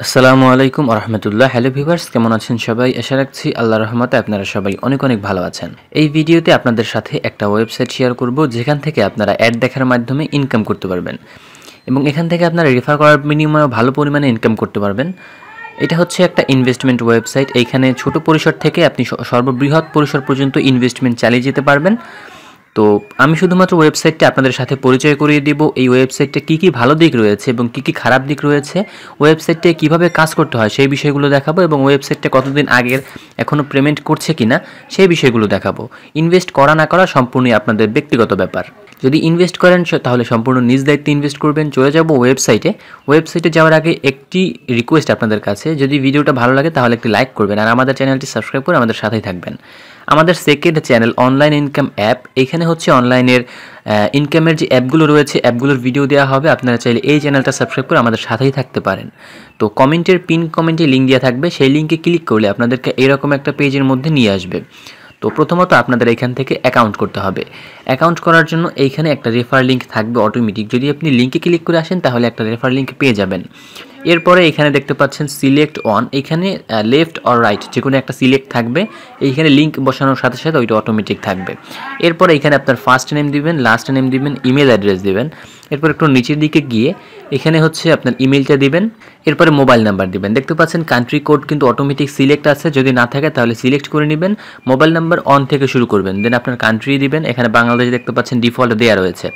আসসালামু আলাইকুম আরহামতুল্লাহ। Hello viewers, কেমন আছেন সবাই? আশা রাখছি আল্লাহর রহমতে আপনারা সবাই অনেক অনেক ভালো আছেন। এই ভিডিওতে আপনাদের সাথে একটা ওয়েবসাইট শেয়ার করব যেখান থেকে আপনারা অ্যাড দেখার মাধ্যমে ইনকাম করতে পারবেন এবং এখান থেকে আপনারা রেফার করার বিনিময়ে ভালো পরিমাণে ইনকাম করতে পারবেন। এটা হচ্ছে একটা ইনভেস্টমেন্ট ওয়েবসাইট। এইখানে ছোট পরিসর থেকে আপনি সর্ববৃহৎ পরিসর পর্যন্ত ইনভেস্টমেন্ট চালিয়ে যেতে পারবেন। তো আমি শুধুমাত্র ওয়েবসাইটটা আপনাদের সাথে পরিচয় করিয়ে দেব। এই ওয়েবসাইটটা কী কী ভালো দিক রয়েছে এবং কী কী খারাপ দিক রয়েছে, ওয়েবসাইটটায় কীভাবে কাজ করতে হয় সেই বিষয়গুলো দেখাবো এবং ওয়েবসাইটটা কতদিন আগের এখনও পেমেন্ট করছে কিনা সেই বিষয়গুলো দেখাবো। ইনভেস্ট করা না করা সম্পূর্ণই আপনাদের ব্যক্তিগত ব্যাপার। যদি ইনভেস্ট করেন তাহলে সম্পূর্ণ নিজ দায়িত্বে ইনভেস্ট করবেন। চলে যাব ওয়েবসাইটে যাওয়ার আগে একটি রিকোয়েস্ট আপনাদের কাছে, যদি ভিডিওটা ভালো লাগে তাহলে একটি লাইক করবেন আর আমাদের চ্যানেলটি সাবস্ক্রাইব করে আমাদের সাথেই থাকবেন। আমাদের second channel online income app, এখানে হচ্ছে অনলাইনের ইনকামের যে অ্যাপগুলো রয়েছে অ্যাপগুলোর ভিডিও দেওয়া হবে। আপনারা চাইলে এই চ্যানেলটা সাবস্ক্রাইব করে আমাদের সাথেই থাকতে পারেন। তো পিন কমেন্টে লিঙ্ক দেওয়া থাকবে, সেই লিঙ্কে ক্লিক করলে আপনাদেরকে এরকম একটা পেজের মধ্যে নিয়ে আসবে। তো প্রথমত আপনাদের এখান থেকে অ্যাকাউন্ট করতে হবে। অ্যাকাউন্ট করার জন্য এইখানে একটা রেফার লিঙ্ক থাকবে অটোমেটিক। যদি আপনি লিঙ্কে ক্লিক করে আসেন তাহলে একটা রেফার লিঙ্ক পেয়ে যাবেন। এরপরে এখানে দেখতে পাচ্ছেন সিলেক্ট অন, এখানে লেফট অর রাইট যে কোনো একটা সিলেক্ট থাকবে। এইখানে লিঙ্ক বসানোর সাথে সাথে ওইটা অটোমেটিক থাকবে। এরপরে এখানে আপনার ফার্স্ট নেম দিবেন, লাস্ট নেম দিবেন, ইমেল অ্যাড্রেস দিবেন। এরপর একটু নিচের দিকে গিয়ে এখানে হচ্ছে আপনার ইমেলটা দিবেন, এরপরে মোবাইল নাম্বার দিবেন। দেখতে পাচ্ছেন কান্ট্রি কোড কিন্তু অটোমেটিক সিলেক্ট আছে, যদি না থাকে তাহলে সিলেক্ট করে নেবেন। মোবাইল নাম্বার অন থেকে শুরু করবেন, দেন আপনার কান্ট্রি দিবেন। এখানে বাংলাদেশ দেখতে পাচ্ছেন ডিফল্ট দেওয়া রয়েছে।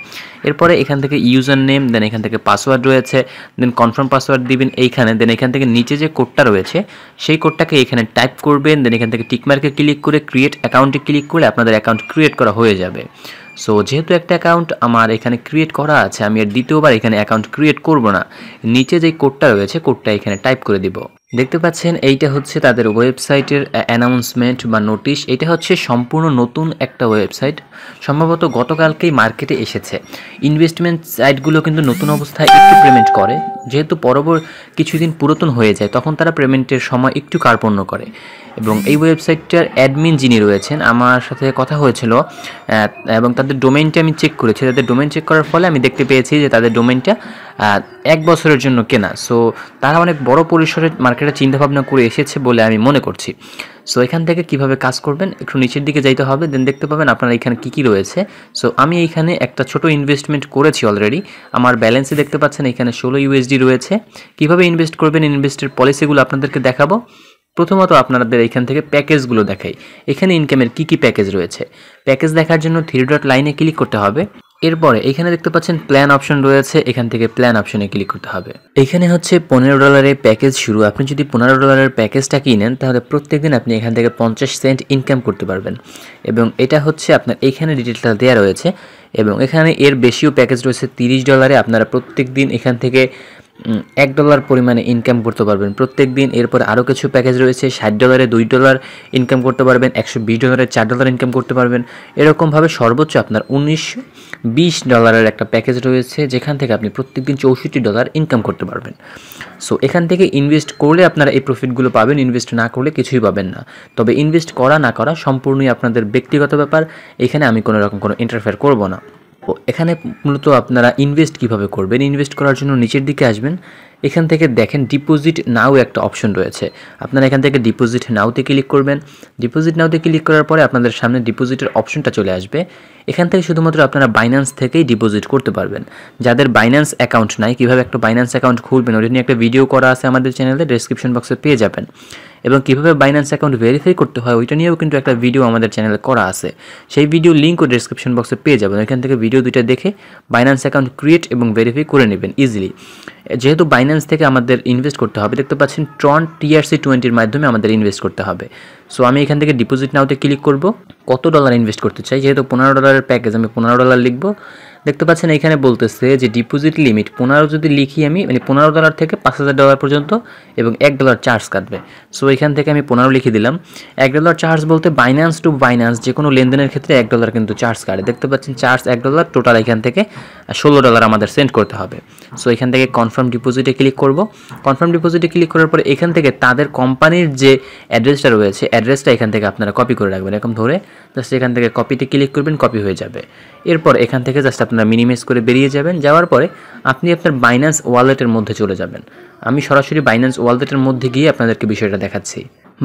এরপরে এখান থেকে ইউজার নেম, দেন এখান থেকে পাসওয়ার্ড রয়েছে, দেন কনফার্ম পাসওয়ার্ড দিবেন এইখানে। দেন এখান থেকে নিচে যে কোডটা রয়েছে সেই কোডটাকে এখানে টাইপ করবেন। দেন এখান থেকে টিকমার্কে ক্লিক করে ক্রিয়েট অ্যাকাউন্টে ক্লিক করলে আপনাদের অ্যাকাউন্ট ক্রিয়েট করা হয়ে যাবে। সো যেহেতু একটা অ্যাকাউন্ট আমার এখানে ক্রিয়েট করা আছে, আমি আর দ্বিতীয়বার এখানে অ্যাকাউন্ট ক্রিয়েট করব না। নিচে যে কোডটা রয়েছে কোডটা এখানে টাইপ করে দিব। দেখতে পাচ্ছেন এইটা হচ্ছে তাদের ওয়েবসাইটের অ্যানাউন্সমেন্ট বা নোটিশ। এটা হচ্ছে সম্পূর্ণ নতুন একটা ওয়েবসাইট, সম্ভবত গতকালকেই মার্কেটে এসেছে। ইনভেস্টমেন্ট সাইটগুলো কিন্তু নতুন অবস্থায় একটু পেমেন্ট করে, যেহেতু কিছুদিন পুরাতন হয়ে যায় তখন তারা পেমেন্টের সময় একটু কার্পণ্য করে। এবং এই ওয়েবসাইটটার অ্যাডমিন যিনি রয়েছেন আমার সাথে কথা হয়েছিল এবং তাদের ডোমেইনটা আমি চেক করেছি। তাদের ডোমেইন চেক করার ফলে আমি দেখতে পেয়েছি যে তাদের ডোমেইনটা 1 বছরের জন্য কেনা। সো তারা অনেক বড় পরিসরে মার্কেটে চিন্তাভাবনা করে এসেছে বলে আমি মনে করছি। সো এখান থেকে কিভাবে কাজ করবেন, একটু নিচের দিকে যাইতে হবে, দেন দেখতে পাবেন আপনারা এখানে কী কী রয়েছে। সো আমি এইখানে একটা ছোট ইনভেস্টমেন্ট করেছি অলরেডি। আমার ব্যালেন্সে দেখতে পাচ্ছেন এখানে 16 ইউএসডি রয়েছে। কিভাবে ইনভেস্ট করবেন, ইনভেস্টের পলিসিগুলো আপনাদেরকে দেখাবো। প্রথমত আপনাদের এখান থেকে প্যাকেজগুলো দেখাই, এখানে ইনকামের কী কী প্যাকেজ রয়েছে। প্যাকেজ দেখার জন্য 3 ডট লাইনে ক্লিক করতে হবে। এরপরে এখানে দেখতে পাচ্ছেন প্ল্যান অপশন রয়েছে, এখান থেকে প্ল্যান অপশনে ক্লিক করতে হবে। এখানে হচ্ছে $15 প্যাকেজ শুরু। আপনি যদি $15 প্যাকেজটা কিনেন তাহলে প্রত্যেকদিন আপনি এখান থেকে 50 সেন্ট ইনকাম করতে পারবেন। এবং এটা হচ্ছে আপনার এখানে ডিটেলটা দেওয়া রয়েছে। এবং এখানে এর বেশিও প্যাকেজ রয়েছে $30। আপনারা প্রত্যেক দিন এখান থেকে $1 পরিমাণে ইনকাম করতে পারবেন প্রত্যেক দিন। এরপর আরও কিছু প্যাকেজ রয়েছে, $60 $2 ইনকাম করতে পারবেন, $120 $4 ইনকাম করতে পারবেন। এরকমভাবে সর্বোচ্চ আপনার $19-20 একটা প্যাকেজ রয়েছে যেখান থেকে আপনি প্রত্যেক দিন $64 ইনকাম করতে পারবেন। সো এখান থেকে ইনভেস্ট করলে আপনারা এই প্রফিটগুলো পাবেন, ইনভেস্ট না করলে কিছুই পাবেন না। তবে ইনভেস্ট করা না করা সম্পূর্ণই আপনাদের ব্যক্তিগত ব্যাপার, এখানে আমি কোনো রকম কোনো ইন্টারফেয়ার করব না। এখানে মূলত আপনারা ইনভেস্ট কিভাবে করবেন, ইনভেস্ট করার জন্য নিচের দিকে আসবেন। এখান থেকে দেখেন ডিপোজিট নাও একটা অপশন রয়েছে। আপনারা এখান থেকে ডিপোজিট নাওতে ক্লিক করবেন। ডিপোজিট নাওতে ক্লিক করার পরে আপনাদের সামনে ডিপোজিটের অপশনটা চলে আসবে। এখান থেকে শুধুমাত্র আপনারা বাইন্যান্স থেকেই ডিপোজিট করতে পারবেন। যাদের বাইন্যান্স অ্যাকাউন্ট নাই, কীভাবে একটা বাইন্যান্স অ্যাকাউন্ট খুলবেন ওটা নিয়ে একটা ভিডিও করা আছে আমাদের চ্যানেলে, ডেসক্রিপশন বক্সে পেয়ে যাবেন। এবং কীভাবে বাইন্যান্স অ্যাকাউন্ট ভেরিফাই করতে হয় ওইটা নিয়েও কিন্তু একটা ভিডিও আমাদের চ্যানেলে করা আছে, সেই ভিডিও লিঙ্কও ডেসক্রিপশন বক্সে পেয়ে যাবেন। এখান থেকে ভিডিও দুইটা দেখে বাইন্যান্স অ্যাকাউন্ট ক্রিয়েট এবং ভেরিফাই করে নেবেন ইজিলি। যেহেতু বাইন্যান্স থেকে আমাদের ইনভেস্ট করতে হবে, দেখতে পাচ্ছেন ট্রন TRC20 মাধ্যমে আমাদের ইনভেস্ট করতে হবে। সো আমি এখান থেকে ডিপোজিট নাওতে ক্লিক করব, কত ডলার ইনভেস্ট করতে চাই। যেহেতু $15 প্যাকেজ, আমি $15 লিখব। দেখতে পাচ্ছেন এখানে বলতেছে যে ডিপোজিট লিমিট 15 যদি লিখি আমি, মানে $15 থেকে $5000 পর্যন্ত এবং $1 চার্জ কাটবে। সো এখান থেকে আমি 15 লিখে দিলাম। $1 চার্জ বলতে বাইন্যান্স টু বাইন্যান্স যে কোনো লেনদেনের ক্ষেত্রে $1 কিন্তু চার্জ কাটে। দেখতে পাচ্ছেন চার্জ $1, টোটাল এখান থেকে $16 আমাদের সেন্ড করতে হবে। সো এখান থেকে কনফার্ম ডিপোজিটে ক্লিক করব। কনফার্ম ডিপোজিটে ক্লিক করার পরে এখান থেকে তাদের কোম্পানির যে অ্যাড্রেসটা রয়েছে অ্যাড্রেসটা এখান থেকে আপনারা কপি করে রাখবেন। এরকম ধরে জাস্ট এখান থেকে কপিতে ক্লিক করবেন, কপি হয়ে যাবে। এরপর এখান থেকে জাস্ট আপনারা মিনিমাইজ করে বেরিয়ে যাবেন। যাওয়ার পরে আপনি আপনার বাইন্যান্স ওয়ালেটের মধ্যে চলে যাবেন। আমি সরাসরি বাইন্যান্স ওয়ালেটের মধ্যে গিয়ে আপনাদেরকে বিষয়টা দেখাচ্ছি।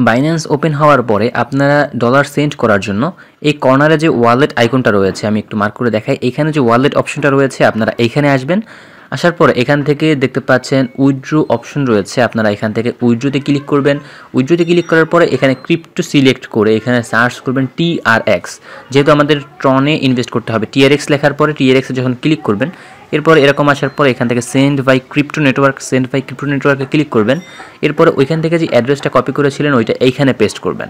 বাইন্যান্স ওপেন হওয়ার পরে আপনারা ডলার সেন্ড করার জন্য এই কর্নারে যে ওয়ালেট আইকনটা রয়েছে, আমি একটু মার্ক করে দেখাই, এখানে যে ওয়ালেট অপশনটা রয়েছে আপনারা এইখানে আসবেন। আসার পরে এখান থেকে দেখতে পাচ্ছেন উইথড্র অপশন রয়েছে, আপনারা এখান থেকে উইথড্রতে ক্লিক করবেন। উইথড্রতে ক্লিক করার পরে এখানে ক্রিপ্টো সিলেক্ট করে এখানে সার্চ করবেন TRX, যেহেতু আমাদের ট্রনে ইনভেস্ট করতে হবে। TRX লেখার পরে TRX-এ যখন ক্লিক করবেন, এরপর এরকম আসার পরে এখান থেকে সেন্ড বাই ক্রিপ্টো নেটওয়ার্কে ক্লিক করবেন। এরপরে ওইখান থেকে যে অ্যাড্রেসটা কপি করেছিলেন ওইটা এইখানে পেস্ট করবেন।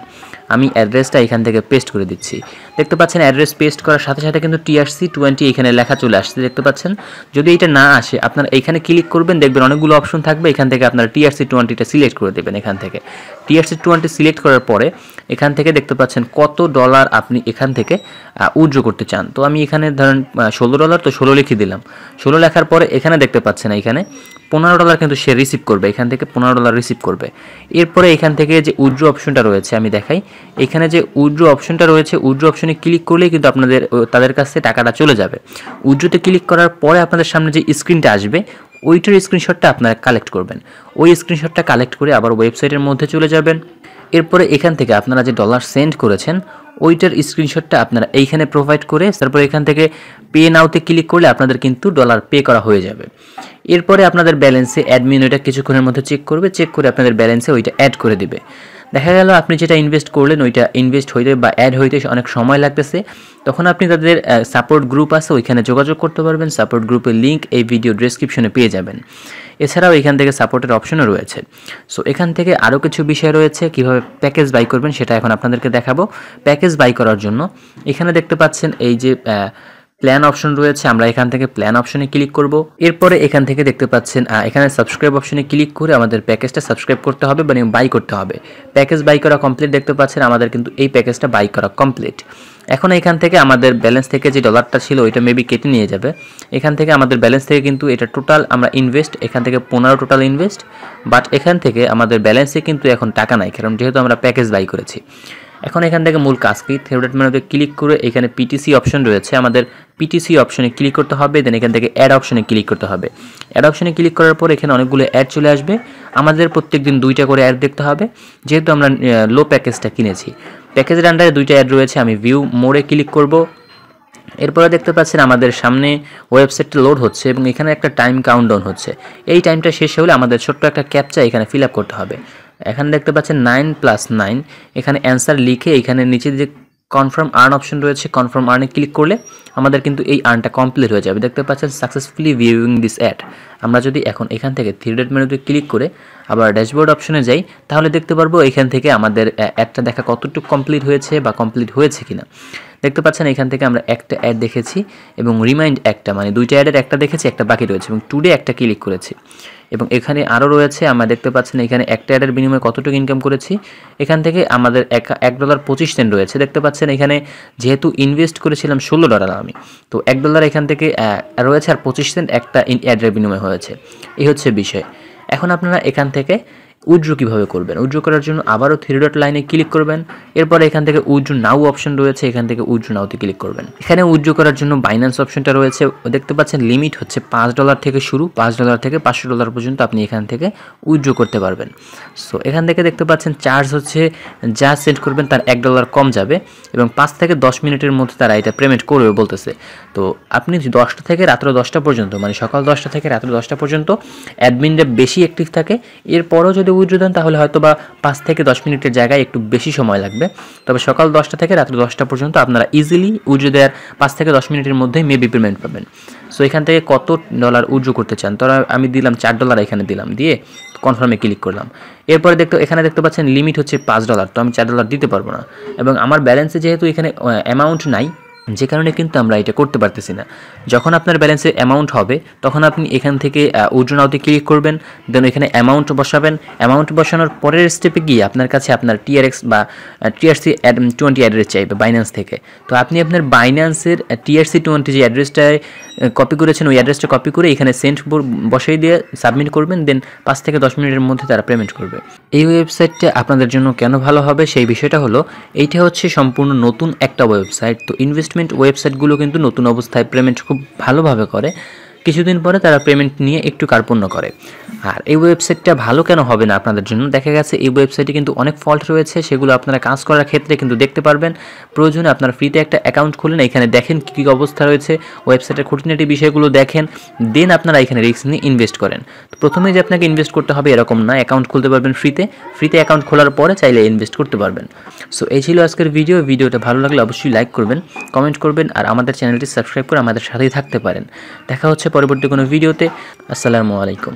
আমি অ্যাড্রেসটা এখান থেকে পেস্ট করে দিচ্ছি। দেখতে পাচ্ছেন অ্যাড্রেস পেস্ট করার সাথে সাথে কিন্তু TRC20 এখানে লেখা চলে আসছে, দেখতে পাচ্ছেন। যদি এটা না আসে আপনারা এইখানে ক্লিক করবেন, দেখবেন অনেকগুলো অপশন থাকবে, এখান থেকে আপনারা TRC20টা সিলেক্ট করে দেবেন। এখান থেকে TRC20 সিলেক্ট করার পরে এখান থেকে দেখতে পাচ্ছেন কত ডলার আপনি এখান থেকে উইথড্র করতে চান। তো আমি এখানে ধরেন $16, তো 16 লিখে দিলাম। 16 লেখার পরে এখানে দেখতে পাচ্ছেন এখানে $15 কিন্তু সে রিসিভ করবে, এখান থেকে $15 রিসিভ করবে। এরপরে এখান থেকে যে উইথড্র অপশনটা রয়েছে আমি দেখাই, এখানে যে উইথড্র অপশনটা রয়েছে, উইথড্র অপশনে ক্লিক করলেই কিন্তু তাদের কাছে টাকাটা চলে যাবে। উইথড্রতে ক্লিক করার পরে আপনাদের সামনে যে স্ক্রিনটা আসবে ওইটার স্ক্রিনশটটা আপনারা কালেক্ট করবেন। ওই স্ক্রিনশটটা কালেক্ট করে আবার ওয়েবসাইটের মধ্যে চলে যাবেন। এরপরে এখান থেকে আপনারা যে ডলার সেন্ড করেছেন ওইটার স্ক্রিনশটটা আপনারা এইখানে প্রোভাইড করে তারপর এখান থেকে পে নাওতে ক্লিক করলে আপনাদের কিন্তু ডলার পে করা হয়ে যাবে। এরপরে আপনাদের ব্যালেন্সে অ্যাডমিন ওইটা কিছুক্ষণের মধ্যে চেক করবে, চেক করে আপনাদের ব্যালেন্সে ওইটা অ্যাড করে দিবে। দেখা গেল আপনি যেটা ইনভেস্ট করলেন ওইটা ইনভেস্ট হইতে বা অ্যাড হইতে অনেক সময় লাগতেছে, তখন আপনি তাদের সাপোর্ট গ্রুপ আছে ওইখানে যোগাযোগ করতে পারবেন। সাপোর্ট গ্রুপের লিঙ্ক এই ভিডিও ডেসক্রিপশনে পেয়ে যাবেন। এছাড়াও এখান থেকে সাপোর্টের অপশনও রয়েছে। সো এখান থেকে আরও কিছু বিষয় রয়েছে, কিভাবে প্যাকেজ বাই করবেন সেটা এখন আপনাদেরকে দেখাবো। প্যাকেজ বাই করার জন্য এখানে দেখতে পাচ্ছেন এই যে প্ল্যান অপশন রয়েছে, আমরা এখান থেকে প্ল্যান অপশনে ক্লিক করব। এরপরে এখান থেকে দেখতে পাচ্ছেন এখানে সাবস্ক্রাইব অপশনে ক্লিক করে আমাদের প্যাকেজটা সাবস্ক্রাইব করতে হবে মানে বাই করতে হবে। প্যাকেজ বাই করা কমপ্লিট, দেখতে পাচ্ছেন আমাদের কিন্তু এই প্যাকেজটা বাই করা কমপ্লিট। এখন এখান থেকে আমাদের ব্যালেন্স থেকে যে ডলারটা ছিল ওইটা মেবি কেটে নিয়ে যাবে। এখান থেকে আমাদের ব্যালেন্স থেকে কিন্তু এটা টোটাল আমরা ইনভেস্ট, এখান থেকে 15 টোটাল ইনভেস্ট, বাট এখান থেকে আমাদের ব্যালেন্সে কিন্তু এখন টাকা নাই, কারণ যেহেতু আমরা প্যাকেজ বাই করেছি। এখন এখান থেকে মূল কাজ কি, ফেভারিট মেনুতে ক্লিক করে এখানে PTC অপশন রয়েছে, আমাদের PTC অপশনে ক্লিক করতে হবে। দেন এখান থেকে অ্যাড অপশনে ক্লিক করতে হবে। অ্যাড অপশনে ক্লিক করার পর এখানে অনেকগুলো অ্যাড চলে আসবে। আমাদের প্রত্যেকদিন 2টা করে অ্যাড দেখতে হবে, যেহেতু আমরা লো প্যাকেজটা কিনেছি। প্যাকেজের আন্ডারে 2টা অ্যাড রয়েছে, আমি ভিউ মোড়ে ক্লিক করব। এরপরে দেখতে পাচ্ছেন আমাদের সামনে ওয়েবসাইটটা লোড হচ্ছে এবং এখানে একটা টাইম কাউন্টডাউন হচ্ছে। এই টাইমটা শেষ হলে আমাদের ছোট্ট একটা ক্যাপচা এখানে ফিল আপ করতে হবে। এখানে দেখতে পাচ্ছেন 9+9, এখানে অ্যান্সার লিখে এখানে নিচে যে কনফার্ম আর্ন অপশন রয়েছে, কনফার্ম আর্নে ক্লিক করলে আমাদের কিন্তু এই আর্নটা কমপ্লিট হয়ে যাবে। দেখতে পাচ্ছেন সাকসেসফুলি ভিউইং দিস অ্যাড। আমরা যদি এখন এখান থেকে থ্রি ডট মেনুতে ক্লিক করে আবার ড্যাশবোর্ড অপশনে যাই, তাহলে দেখতে পারবো এখান থেকে আমাদের অ্যাডটা দেখা কতটুকু কমপ্লিট হয়েছে বা কমপ্লিট হয়েছে কিনা। দেখতে পাচ্ছেন এখান থেকে আমরা একটা অ্যাড দেখেছি এবং রিমাইন্ড একটা, মানে 2টা অ্যাডের একটা দেখেছি, একটা বাকি রয়েছে এবং টুডে একটা ক্লিক করেছি। এবং এখানে আরও রয়েছে, আমরা দেখতে পাচ্ছেন এখানে একটা অ্যাডের বিনিময়ে কতটুকু ইনকাম করেছি। এখান থেকে আমাদের $1.25 রয়েছে। দেখতে পাচ্ছেন এখানে যেহেতু ইনভেস্ট করেছিলাম $16 আমি, তো $1 এখান থেকে রয়েছে আর 25 সেন্ট একটা অ্যাডের বিনিময় হয়েছে। এই হচ্ছে বিষয়। এখন আপনারা এখান থেকে উইথড্র কীভাবে করবেন, উইথড্র করার জন্য আবারও থ্রি ডট লাইনে ক্লিক করবেন। এরপরে এখান থেকে উইথড্র নাও অপশন রয়েছে, এখান থেকে উইথড্র নাওতে ক্লিক করবেন। এখানে উইথড্র করার জন্য বাইন্যান্স অপশনটা রয়েছে, দেখতে পাচ্ছেন লিমিট হচ্ছে $5 থেকে শুরু, $5 থেকে $500 পর্যন্ত আপনি এখান থেকে উইথড্র করতে পারবেন। সো এখান থেকে দেখতে পাচ্ছেন চার্জ হচ্ছে যা সেন্ড করবেন তার $1 কম যাবে এবং 5 থেকে 10 মিনিটের মধ্যে তারা এটা পেমেন্ট করবে বলতেছে। তো আপনি 10টা থেকে রাত্র 10টা পর্যন্ত, মানে সকাল 10টা থেকে রাত্র 10টা পর্যন্ত অ্যাডমিনরা বেশি অ্যাক্টিভ থাকে। এরপরও যদি উইথড্র দেন তাহলে হয়তো বা 5 থেকে 10 মিনিটের জায়গায় একটু বেশি সময় লাগবে। তবে সকাল 10টা থেকে রাত্র 10টা পর্যন্ত আপনারা ইজিলি উইথড্র দেওয়ার 5 থেকে 10 মিনিটের মধ্যেই মেবি পেমেন্ট পাবেন। সো এখান থেকে কত ডলার উইথড্র করতে চান, তো আমি দিলাম $4 এখানে দিলাম, দিয়ে কনফার্মে ক্লিক করলাম। এরপরে এখানে দেখতে পাচ্ছেন লিমিট হচ্ছে $5, তো আমি $4 দিতে পারবো না এবং আমার ব্যালেন্সে যেহেতু এখানে অ্যামাউন্ট নাই, যে কারণে কিন্তু আমরা এটা করতে পারতেছি না। যখন আপনার ব্যালেন্সে অ্যামাউন্ট হবে তখন আপনি এখান থেকে উইথড্র নাওতে ক্লিক করবেন, দেন এখানে অ্যামাউন্ট বসাবেন। অ্যামাউন্ট বসানোর পরের স্টেপে গিয়ে আপনার কাছে আপনার TRX বা TRC20 অ্যাড্রেস চাইবে বাইন্যান্স থেকে। তো আপনি আপনার বাইন্যান্সের TRC20 যে অ্যাড্রেসটায় কপি করেছেন ওই অ্যাড্রেসটা কপি করে এখানে সেন্ড বসাই দিয়ে সাবমিট করবেন, দেন 5 থেকে 10 মিনিটের মধ্যে তারা পেমেন্ট করবে। এই ওয়েবসাইটটা আপনাদের জন্য কেন ভালো হবে সেই বিষয়টা হলো, এইটা হচ্ছে সম্পূর্ণ নতুন একটা ওয়েবসাইট। তো ইনভেস্টমেন্ট ওয়েবসাইটগুলো কিন্তু নতুন অবস্থায় পেমেন্ট খুব ভালোভাবে করে, কিছুদিন পরে তারা পেমেন্ট নিয়ে একটু কার্পণ্য করে। আর এই ওয়েবসাইটটা ভালো কেন হবে না আপনাদের জন্য, দেখা গেছে এই ওয়েবসাইটে কিন্তু অনেক ফল্ট রয়েছে, সেগুলো আপনারা কাজ করার ক্ষেত্রে কিন্তু দেখতে পারবেন। প্রয়োজনে আপনারা ফ্রিতে একটা অ্যাকাউন্ট খুলেন, এখানে দেখেন কী কী অবস্থা রয়েছে, ওয়েবসাইটের খুঁটিনাটি বিষয়গুলো দেখেন, দেন আপনারা এখানে রিস্ক নিয়ে ইনভেস্ট করেন। তো প্রথমে যে আপনাকে ইনভেস্ট করতে হবে এরকম না, অ্যাকাউন্ট খুলতে পারবেন ফ্রিতে অ্যাকাউন্ট খোলার পরে চাইলে ইনভেস্ট করতে পারবেন। সো এই ছিল আজকের ভিডিওটা ভালো লাগলে অবশ্যই লাইক করবেন, কমেন্ট করবেন, আর আমাদের চ্যানেলটি সাবস্ক্রাইব করে আমাদের সাথেই থাকতে পারেন। দেখা হচ্ছে পরবর্তী কোনো ভিডিওতে। আসসালামু আলাইকুম।